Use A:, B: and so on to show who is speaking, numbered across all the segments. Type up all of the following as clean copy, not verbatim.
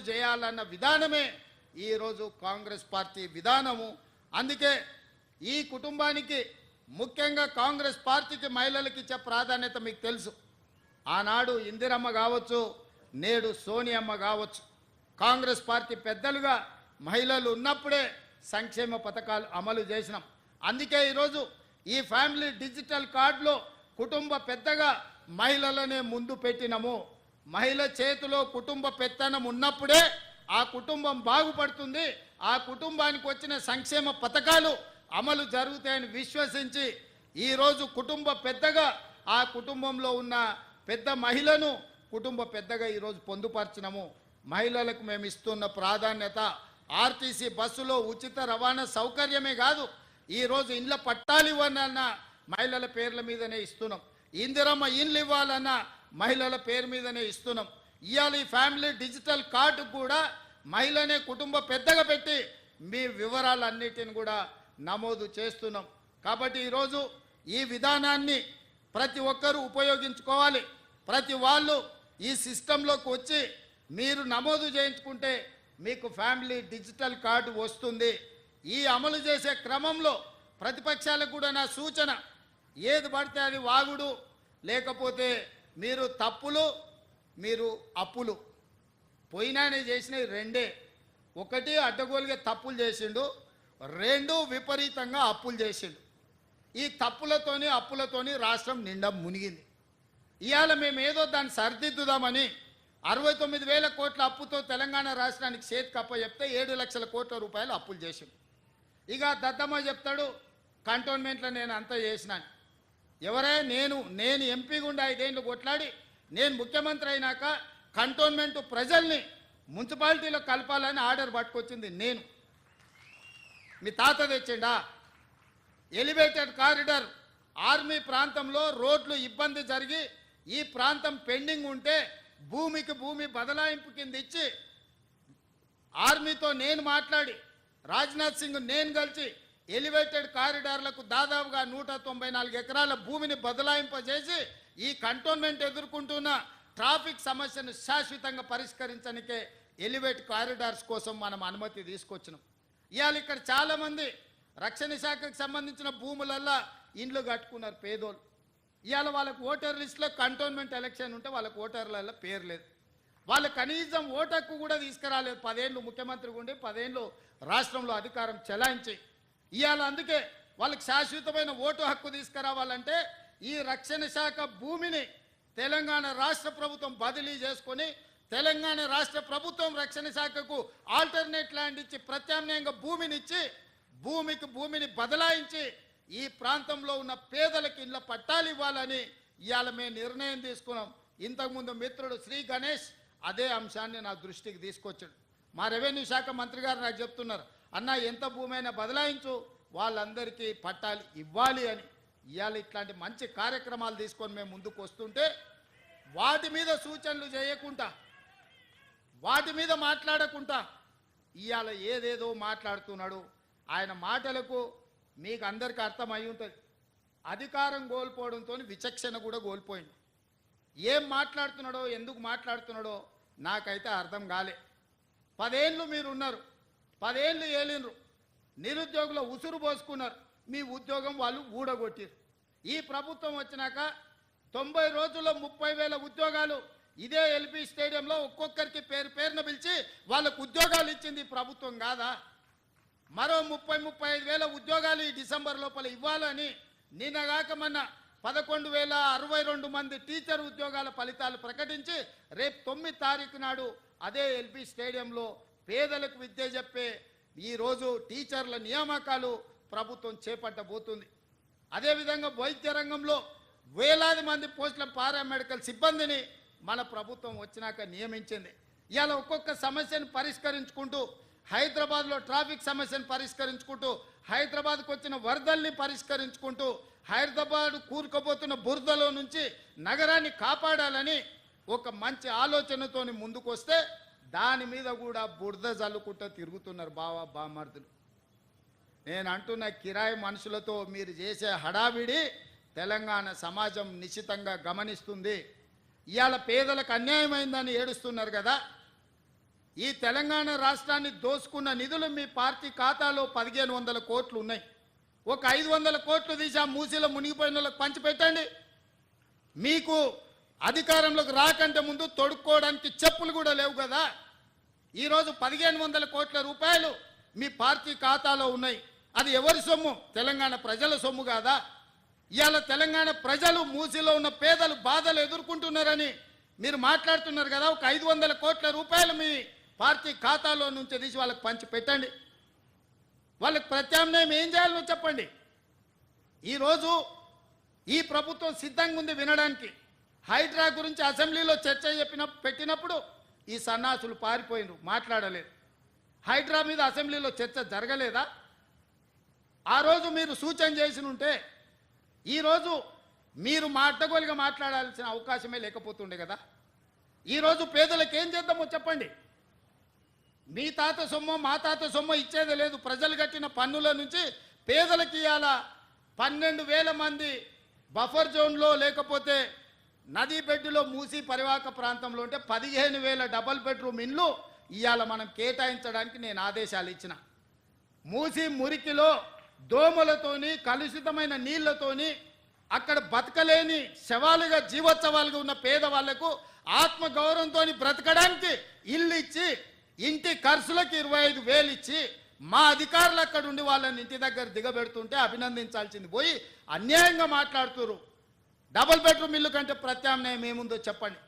A: చేయాలన్న విధానమే ఈరోజు కాంగ్రెస్ పార్టీ విధానము. అందుకే ఈ కుటుంబానికి ముఖ్యంగా కాంగ్రెస్ పార్టీకి మహిళలకు ఇచ్చే ప్రాధాన్యత మీకు తెలుసు. ఆనాడు ఇందిరమ్మ కావచ్చు, నేడు సోనియమ్మ కావచ్చు, కాంగ్రెస్ పార్టీ పెద్దలుగా మహిళలు ఉన్నప్పుడే సంక్షేమ పథకాలు అమలు చేసినాం. అందుకే ఈరోజు ఈ ఫ్యామిలీ డిజిటల్ కార్డులో కుటుంబ పెద్దగా మహిళలనే ముందు పెట్టినము. మహిళ చేతిలో కుటుంబ పెత్తనం ఉన్నప్పుడే ఆ కుటుంబం బాగుపడుతుంది, ఆ కుటుంబానికి వచ్చిన సంక్షేమ పథకాలు అమలు జరుగుతాయని విశ్వసించి ఈరోజు కుటుంబ పెద్దగా ఆ కుటుంబంలో ఉన్న పెద్ద మహిళను కుటుంబ పెద్దగా ఈరోజు పొందుపరిచినము. మహిళలకు మేము ఇస్తున్న ప్రాధాన్యత ఆర్టీసీ బస్సులో ఉచిత రవాణా సౌకర్యమే కాదు, ఈరోజు ఇండ్ల పట్టాలు ఇవ్వాలన్న మహిళల పేర్ల మీదనే ఇస్తున్నాం. ఇందిరమ్మ ఇండ్లు ఇవ్వాలన్న మహిళల పేరు మీదనే ఇస్తున్నాం. ఇవాళ ఈ ఫ్యామిలీ డిజిటల్ కార్డు కూడా మహిళనే కుటుంబ పెద్దగా పెట్టి మీ వివరాలన్నిటిని కూడా నమోదు చేస్తున్నాం. కాబట్టి ఈరోజు ఈ విధానాన్ని ప్రతి ఒక్కరూ ఉపయోగించుకోవాలి. ప్రతి వాళ్ళు ఈ సిస్టంలోకి వచ్చి మీరు నమోదు చేయించుకుంటే మీకు ఫ్యామిలీ డిజిటల్ కార్డు వస్తుంది. ఈ అమలు చేసే క్రమంలో ప్రతిపక్షాలకు కూడా నా సూచన, ఏది పడితే అది వాగుడు, లేకపోతే మీరు తప్పులు, మీరు అప్పులు. పోయినానే చేసినవి రెండే, ఒకటి అడ్డగోలుగా తప్పులు చేసిండు, రెండు విపరీతంగా అప్పులు చేసిండు. ఈ తప్పులతోని అప్పులతోని రాష్ట్రం నిండా మునిగింది. ఇవాళ మేము ఏదో దాన్ని సరిదిద్దుదామని 69,000 కోట్ల అప్పుతో తెలంగాణ రాష్ట్రానికి చేతికి అప్ప చెప్తే 7 లక్షల కోట్ల రూపాయలు అప్పులు చేసిండు. ఇక దద్దమ్మ చెప్తాడు కంటోన్మెంట్లో నేను అంతా చేసినాను. ఎవరే నేను ఎంపీగా ఉండి 5 ఏళ్ళు కొట్లాడి నేను ముఖ్యమంత్రి అయినాక కంటోన్మెంట్ ప్రజల్ని మున్సిపాలిటీలో కలపాలని ఆర్డర్ పట్టుకొచ్చింది నేను. మీ తాత తెచ్చిండా? ఎలివేటెడ్ కారిడార్ ఆర్మీ ప్రాంతంలో రోడ్లు ఇబ్బంది జరిగి ఈ ప్రాంతం పెండింగ్ ఉంటే భూమికి భూమి బదలాయింపు కింద ఇచ్చి ఆర్మీతో నేను మాట్లాడి రాజ్నాథ్ సింగ్ నేను కలిసి ఎలివేటెడ్ కారిడార్లకు దాదాపుగా 194 ఎకరాల భూమిని బదలాయింపజేసి ఈ కంటోన్మెంట్ ఎదుర్కొంటున్న ట్రాఫిక్ సమస్యను శాశ్వతంగా పరిష్కరించడానికే ఎలివేట్ కారిడార్స్ కోసం మనం అనుమతి తీసుకొచ్చినాం. ఇవాళ ఇక్కడ చాలామంది రక్షణ శాఖకు సంబంధించిన భూములల్లా ఇండ్లు కట్టుకున్నారు పేదోళ్ళు. ఇవాళ వాళ్ళకు ఓటర్ లిస్టులో కంటోన్మెంట్ ఎలక్షన్ ఉంటే వాళ్ళకు ఓటర్లలో పేరు లేదు. వాళ్ళు కనీసం ఓటు హక్కు కూడా తీసుకురాలేదు. 10 ఏళ్ళు ముఖ్యమంత్రిగా ఉండి 10 ఏళ్ళు రాష్ట్రంలో అధికారం చెలాయించి ఇవాళ అందుకే వాళ్ళకి శాశ్వతమైన ఓటు హక్కు తీసుకురావాలంటే ఈ రక్షణ శాఖ భూమిని తెలంగాణ రాష్ట్ర ప్రభుత్వం బదిలీ చేసుకొని తెలంగాణ రాష్ట్ర ప్రభుత్వం రక్షణ శాఖకు ఆల్టర్నేట్ ల్యాండ్ ఇచ్చి ప్రత్యామ్నాయంగా భూమినిచ్చి భూమికి భూమిని బదలాయించి ఈ ప్రాంతంలో ఉన్న పేదలకు ఇళ్ళ పట్టాలు ఇవ్వాలని ఇవాళ మేము నిర్ణయం తీసుకున్నాం. ఇంతకుముందు మిత్రుడు శ్రీ గణేష్ అదే అంశాన్ని నా దృష్టికి తీసుకొచ్చాడు. మా రెవెన్యూ శాఖ మంత్రి గారు నాకు చెప్తున్నారు, అన్న ఎంత భూమి అయినా బదలాయించు, వాళ్ళందరికీ పట్టాలు ఇవ్వాలి అని. ఇవాళ ఇట్లాంటి మంచి కార్యక్రమాలు తీసుకొని మేము ముందుకు వస్తుంటే వాటి మీద సూచనలు చేయకుండా వాటి మీద మాట్లాడకుండా ఇవాళ ఏదేదో మాట్లాడుతున్నాడు. ఆయన మాటలకు మీకు అందరికీ అర్థమై ఉంటుంది. అధికారం కోల్పోవడంతో విచక్షణ కూడా కోల్పోయింది. ఏం మాట్లాడుతున్నాడో ఎందుకు మాట్లాడుతున్నాడో నాకైతే అర్థం కాలే. 10 ఏళ్ళు మీరు ఉన్నారు, 10 ఏళ్ళు ఏలినరు, నిరుద్యోగుల ఉసురు పోసుకున్నారు, మీ ఉద్యోగం వాళ్ళు ఊడగొట్టారు. ఈ ప్రభుత్వం వచ్చినాక 90 రోజుల్లో 30,000 ఉద్యోగాలు ఇదే ఎల్బీ స్టేడియంలో ఒక్కొక్కరికి పేరున పిలిచి వాళ్ళకు ఉద్యోగాలు ఇచ్చింది ప్రభుత్వం కాదా? మరో 35,000 ఉద్యోగాలు ఈ డిసెంబర్ లోపల ఇవ్వాలని నిన్నగాక మొన్న 11,062 మంది టీచర్ ఉద్యోగాల ఫలితాలు ప్రకటించి రేపు 9 తారీఖు నాడు అదే ఎల్బీ స్టేడియంలో పేదలకు విద్య చెప్పే ఈరోజు టీచర్ల నియామకాలు ప్రభుత్వం చేపట్టబోతుంది. అదేవిధంగా వైద్య రంగంలో వేలాది మంది పోస్టుల పారామెడికల్ సిబ్బందిని మన ప్రభుత్వం వచ్చినాక నియమించింది. ఇవాళ ఒక్కొక్క సమస్యను పరిష్కరించుకుంటూ హైదరాబాద్లో ట్రాఫిక్ సమస్యను పరిష్కరించుకుంటూ హైదరాబాద్కు వచ్చిన వరదల్ని పరిష్కరించుకుంటూ హైదరాబాద్ కూరుకుపోతున్న బురదలో నుంచి నగరాన్ని కాపాడాలని ఒక మంచి ఆలోచనతోని ముందుకు వస్తే దాని మీద కూడా బురద జల్లుకుంటూ తిరుగుతున్నారు బామర్దులు. నేను అంటున్న కిరాయి మనుషులతో మీరు చేసే హడావిడి తెలంగాణ సమాజం నిశ్చితంగా గమనిస్తుంది. ఇవాళ పేదలకు అన్యాయమైందని ఏడుస్తున్నారు కదా, ఈ తెలంగాణ రాష్ట్రాన్ని దోసుకున్న నిధులు మీ పార్టీ ఖాతాలో 1500 కోట్లు ఉన్నాయి. ఒక 500 కోట్లు తీసి ఆ మూసీలో మునిగిపోయిన వాళ్ళకి పంచిపెట్టండి. మీకు అధికారంలోకి రాకంటే ముందు తొడుక్కోవడానికి చెప్పులు కూడా లేవు కదా. ఈరోజు 1500 కోట్ల రూపాయలు మీ పార్టీ ఖాతాలో ఉన్నాయి. అది ఎవరి సొమ్ము? తెలంగాణ ప్రజల సొమ్ము కాదా? ఇవాళ తెలంగాణ ప్రజలు మూసీలో ఉన్న పేదలు బాధలు ఎదుర్కొంటున్నారని మీరు మాట్లాడుతున్నారు కదా. ఒక 500 కోట్ల రూపాయలు మీ పార్టీ ఖాతాలో నుంచి తీసి వాళ్ళకి పంచి పెట్టండి. వాళ్ళకి ప్రత్యామ్నాయం ఏం చేయాలో చెప్పండి. ఈరోజు ఈ ప్రభుత్వం సిద్ధంగా ఉంది వినడానికి. హైడ్రా గురించి అసెంబ్లీలో చర్చ పెట్టినప్పుడు ఈ సన్నాసులు పారిపోయినరు, మాట్లాడలేదు. హైడ్రా మీద అసెంబ్లీలో చర్చ జరగలేదా? ఆ రోజు మీరు సూచన చేసి ఉంటే ఈరోజు మీరు అడ్డగోలుగా మాట్లాడాల్సిన అవకాశమే లేకపోతుండే కదా. ఈరోజు పేదలకు ఏం చేద్దామో చెప్పండి. మీ తాత సొమ్ము మా తాత సొమ్ము ఇచ్చేది లేదు. ప్రజలు కట్టిన పన్నుల నుంచి పేదలకు ఇవాళ 12,000 మంది బఫర్ జోన్లో లేకపోతే నదీ బెడ్డులో మూసి పరివాహక ప్రాంతంలో ఉంటే 15,000 డబల్ బెడ్రూమ్ ఇండ్లు ఇవాళ మనం కేటాయించడానికి నేను ఆదేశాలు ఇచ్చిన. మూసి మురికిలో దోమలతోని కలుషితమైన నీళ్లతోని అక్కడ బతకలేని శవాలుగా జీవోత్సవాలుగా ఉన్న పేదవాళ్లకు ఆత్మగౌరవంతో బ్రతకడానికి ఇల్లు ఇచ్చి ఇంటి ఖర్చులకు 25,000 ఇచ్చి మా అధికారులు అక్కడ ఉండి వాళ్ళని ఇంటి దగ్గర దిగబెడుతుంటే అభినందించాల్సింది పోయి అన్యాయంగా మాట్లాడుతున్నారు. డబుల్ బెడ్రూమ్ ఇల్లు కంటే ప్రత్యామ్నాయం ఏముందో చెప్పండి.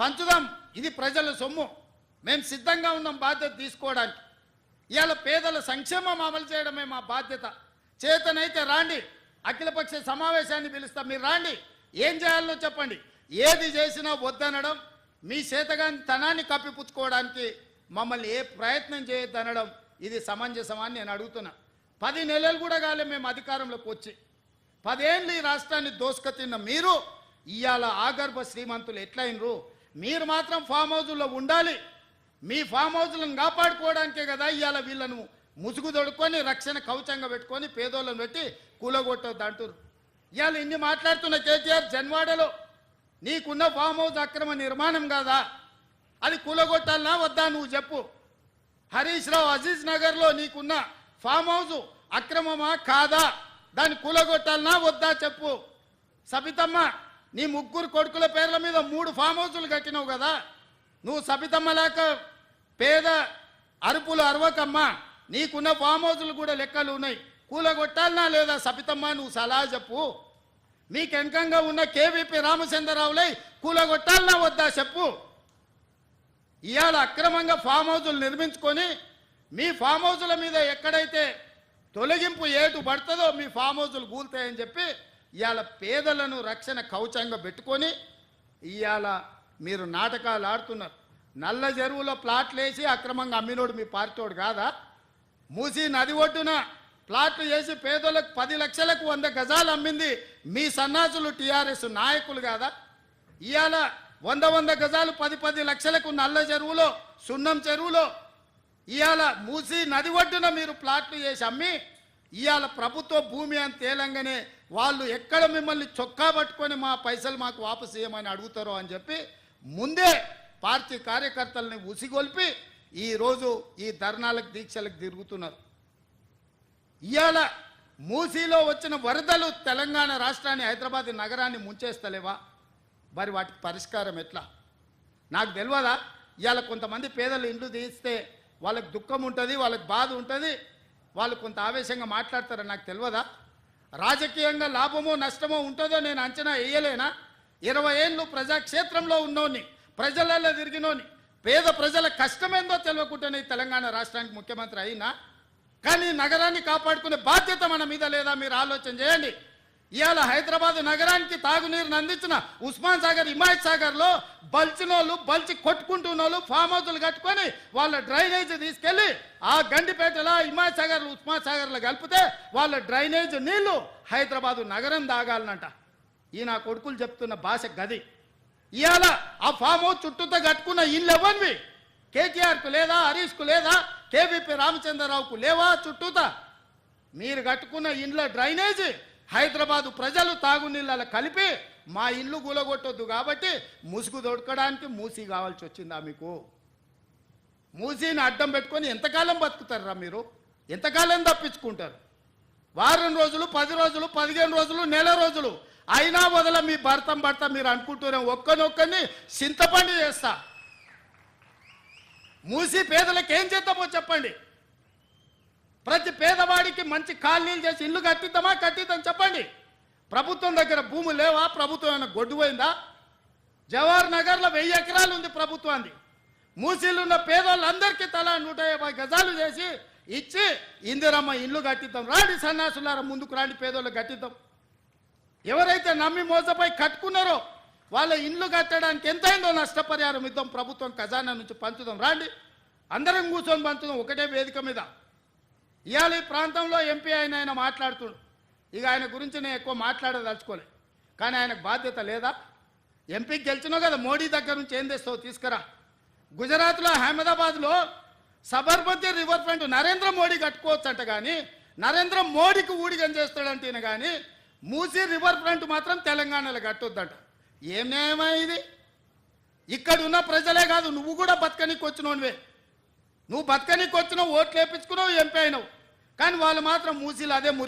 A: పంచుదాం, ఇది ప్రజల సొమ్ము. మేము సిద్ధంగా ఉన్నాం బాధ్యత తీసుకోవడానికి. ఇవాళ పేదల సంక్షేమం అమలు చేయడమే మా బాధ్యత. చేతనైతే రాండి, అఖిలపక్ష సమావేశాన్ని పిలుస్తాం, మీరు రాండి. ఏం చేయాలో చెప్పండి. ఏది చేసినా వద్దనడం, మీ చేతగాని తనాన్ని కప్పిపుచ్చుకోవడానికి మమ్మల్ని ఏ ప్రయత్నం చేయొద్దనడం ఇది సమంజసమని నేను అడుగుతున్నా. 10 నెలలు కూడా కాలే మేము అధికారంలోకి వచ్చి. 10 ఏళ్ళు ఈ రాష్ట్రాన్ని దోసుకతిన్న మీరు ఇవాళ ఆగర్భ శ్రీమంతులు ఎట్లయినరు? మీరు మాత్రం ఫామ్ హౌజుల్లో ఉండాలి. మీ ఫామ్ హౌజులను కాపాడుకోవడానికే కదా ఇవాళ వీళ్ళను ముసుగు తొడుక్కొని రక్షణ కవచంగా పెట్టుకొని పేదోళ్ళను పెట్టి కూలగొట్టొద్దు అంటారు. ఇవాళ ఇన్ని మాట్లాడుతున్న కేటీఆర్ జన్వాడలో నీకున్న ఫామ్ హౌస్ అక్రమ నిర్మాణం కాదా? అది కూలగొట్టాలనా వద్దా నువ్వు చెప్పు. హరీష్ రావు అజీజ్ నగర్లో నీకున్న ఫామ్ హౌస్ అక్రమమా కాదా? దాన్ని కూలగొట్టాలనా వద్దా చెప్పు. సబితమ్మ, నీ 3 కొడుకుల పేర్ల మీద 3 ఫామ్ హౌసులు కట్టినావు కదా. నువ్వు సబితమ్మ లేక పేద అరుపులు అరవకమ్మా. నీకున్న ఫామ్ హౌసులు కూడా లెక్కలు ఉన్నాయి. కూలగొట్టాలనా లేదా సబితమ్మ? నువ్వు సలహా చెప్పు. మీకు వెనకంగా ఉన్న కేవీపీ రామచంద్రరావులై కూలగొట్టాలనా వద్దా చెప్పు. ఇవాళ అక్రమంగా ఫామ్ హౌజులు నిర్మించుకొని మీ ఫామ్ హౌజుల మీద ఎక్కడైతే తొలగింపు ఏటు పడుతుందో మీ ఫామ్ హౌజులు కూలుతాయని చెప్పి ఇవాళ పేదలను రక్షణ కవచంగా పెట్టుకొని ఇవాళ మీరు నాటకాలు ఆడుతున్నారు. నల్ల చెరువులో ప్లాట్లు వేసి అక్రమంగా అమ్మినోడు మీ పార్టీోడు కాదా? మూసి నది ఒడ్డున ప్లాట్లు వేసి పేదలకు 10 లక్షలకు 100 గజాలు అమ్మింది మీ సన్నాసులు టీఆర్ఎస్ నాయకులు కాదా? ఇవాళ 100 గజాలు 10 లక్షలకు నల్ల చెరువులో సున్నం చెరువులో ఇవాళ మూసి నది ఒడ్డున మీరు ప్లాట్లు చేసి అమ్మి ఇవాళ ప్రభుత్వ భూమి అని తేలంగానే వాళ్ళు ఎక్కడ మిమ్మల్ని చొక్కా పట్టుకొని మా పైసలు మాకు వాపసు చేయమని అడుగుతారో అని చెప్పి ముందే పార్టీ కార్యకర్తలని ఉసిగొల్పి ఈరోజు ఈ ధర్నాలకు దీక్షలకు తిరుగుతున్నారు. ఇవాళ మూసీలో వచ్చిన వరదలు తెలంగాణ రాష్ట్రాన్ని హైదరాబాద్ నగరాన్ని ముంచేస్తలేవా? మరి వాటికి పరిష్కారం ఎట్లా? నాకు తెలియదా? ఇవాళ కొంతమంది పేదలు ఇండ్లు తీస్తే వాళ్ళకి దుఃఖం ఉంటుంది, వాళ్ళకి బాధ ఉంటుంది, వాళ్ళు కొంత ఆవేశంగా మాట్లాడతారని నాకు తెలియదా? రాజకీయంగా లాభమో నష్టమో ఉంటుందో నేను అంచనా వేయలేనా? 20 ఏళ్ళు ప్రజాక్షేత్రంలో ఉన్నోని, ప్రజలలో తిరిగినోని, పేద ప్రజల కష్టమేందో తెలియకుండానే తెలంగాణ రాష్ట్రానికి ముఖ్యమంత్రి అయినా. కానీ నగరాన్ని కాపాడుకునే బాధ్యత మన మీద లేదా? మీరు ఆలోచన చేయండి. ఇవాళ హైదరాబాద్ నగరానికి తాగునీరుని అందించిన ఉస్మాన్ సాగర్, హిమాయత్ సాగర్లో బల్చినోళ్ళు బల్చి కొట్టుకుంటున్నోళ్ళు ఫామ్ హౌజులు కట్టుకొని వాళ్ళ డ్రైనేజ్ తీసుకెళ్లి ఆ గండిపేటలో హిమాయత్ సాగర్, ఉస్మాన్ సాగర్లో కలిపితే వాళ్ళ డ్రైనేజ్ నీళ్లు హైదరాబాదు నగరం తాగాలనంట. ఈ నా కొడుకులు చెప్తున్న భాష గది. ఇవాళ ఆ ఫామ్ హౌస్ చుట్టూతో కట్టుకున్న ఇల్లు ఎవరివి? కేటీఆర్కు లేదా? హరీష్కు లేదా? కేవీపీ రామచంద్రరావుకు లేవా చుట్టూతా? మీరు కట్టుకున్న ఇండ్ల డ్రైనేజీ హైదరాబాదు ప్రజలు తాగునీళ్ళ కలిపి మా ఇల్లు కూలగొట్టొద్దు కాబట్టి ముసుగు దొడకడానికి మూసి కావాల్సి వచ్చిందా మీకు? మూసీని అడ్డం పెట్టుకొని ఎంతకాలం బతుకుతారా మీరు? ఎంతకాలం తప్పించుకుంటారు? వారం రోజులు, 10 రోజులు, 15 రోజులు, నెల రోజులు అయినా వదల మీ భర్తం భర్త మీరు అనుకుంటూనే ఒక్కనొక్కని చింతపండు చేస్తా. మూసి పేదలకు ఏం చేద్దామో చెప్పండి. ప్రతి పేదవాడికి మంచి కాలనీలు చేసి ఇల్లు కట్టిద్దాం చెప్పండి. ప్రభుత్వం దగ్గర భూములు లేవా? ప్రభుత్వం ఏమైనా గొడ్డుపోయిందా? జవహర్ నగర్లో 1000 ఎకరాలు ఉంది ప్రభుత్వాన్ని. మూసీలు ఉన్న పేదవాళ్ళందరికీ తలా 150 గజాలు చేసి ఇచ్చి ఇందిరమ్మ ఇల్లు కట్టిద్దాం. రాండి సన్నాసులారా, ముందుకు రాండి, పేదోళ్ళు కట్టిద్దాం. ఎవరైతే నమ్మి మోసపోయి కట్టుకున్నారో వాళ్ళ ఇల్లు కట్టడానికి ఎంతైందో నష్టపరిహారం ఇద్దాం, ప్రభుత్వం ఖజానా నుంచి పంచుదాం. రాండి, అందరం కూర్చొని పంచుదాం ఒకటే వేదిక మీద. ఇవాళ ఈ ప్రాంతంలో ఎంపీ ఆయన మాట్లాడుతుండు. ఇక ఆయన గురించి నేను ఎక్కువ మాట్లాడదలుచుకోలే, కానీ ఆయనకు బాధ్యత లేదా? ఎంపీకి గెలిచినావు కదా, మోడీ దగ్గర నుంచి ఏం తెస్తావు తీసుకురా. గుజరాత్లో అహ్మదాబాద్లో సబర్మతి రివర్ ఫ్రంట్ నరేంద్ర మోడీ కట్టుకోవచ్చు అంట, కానీ నరేంద్ర మోడీకి ఊడిగం చేస్తాడంటే కానీ మూసీ రివర్ ఫ్రంట్ మాత్రం తెలంగాణలో కట్టొద్దంట. ఏం న్యాయమా ఇది? ఇక్కడ ఉన్న ప్రజలే కాదు, నువ్వు కూడా బతకనీకి వచ్చినోనివే. నువ్వు బతకనీకి వచ్చినావు, ఓట్లు వేయించుకున్నావు, ఎంపీ అయినావు, కానీ వాళ్ళు మాత్రం మూసీలు అదే మురికి